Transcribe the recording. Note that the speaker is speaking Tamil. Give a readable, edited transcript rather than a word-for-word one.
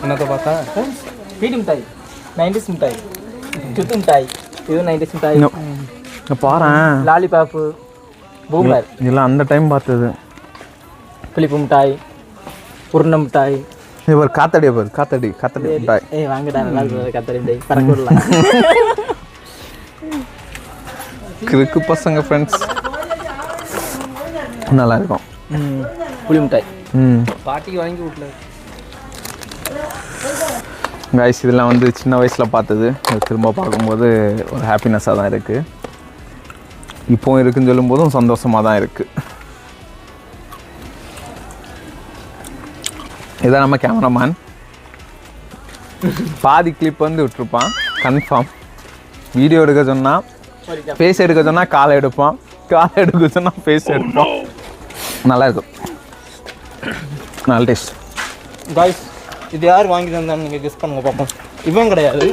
என்னத்தை பார்த்தா பீடி மிட்டாய் 90s மிட்டாய் சுத்து மிட்டாய் இது 90s மிட்டாய் பாறேன் லாலிபாப்பு பூமர் இதெல்லாம் அந்த டைம் பார்த்தது புளிப்பு மிட்டாய் உருண்டை மிட்டாய் இவர் காத்தடி மிட்டாய் ஏய் வாங்கடா நல்லா இருக்கு காத்தடி மிட்டாய் பறக்க விடலாம் கிறுக்கு பசங்க ஃப்ரெண்ட்ஸ் நல்லா இருக்கும் புளி மிட்டாய் பாட்டிக்கு வாங்கி விட்ல கைஸ் இதெல்லாம் வந்து சின்ன வயசில் பார்த்தது திரும்ப பார்க்கும்போது ஒரு ஹாப்பினஸ்ஸாக தான் இருக்குது இப்போவும் இருக்குன்னு சொல்லும்போதும் சந்தோஷமாக தான் இருக்குது இதான் நம்ம கேமராமேன் பாதி கிளிப் வந்து விட்டுருப்பான் கன்ஃபார்ம் வீடியோ எடுக்க சொன்னால் ஃபேஸ் எடுக்க சொன்னால் காலை எடுப்பான் காலை எடுக்க சொன்னால் ஃபேஸ் எடுப்பான் நல்லாயிருக்கும் நல்ல டேஸ்ட் காய்ஸ் இது யார் வாங்கி தந்தான்னு நீங்கள் கெஸ் பண்ணுங்க பார்ப்போம் இவன் கிடையாது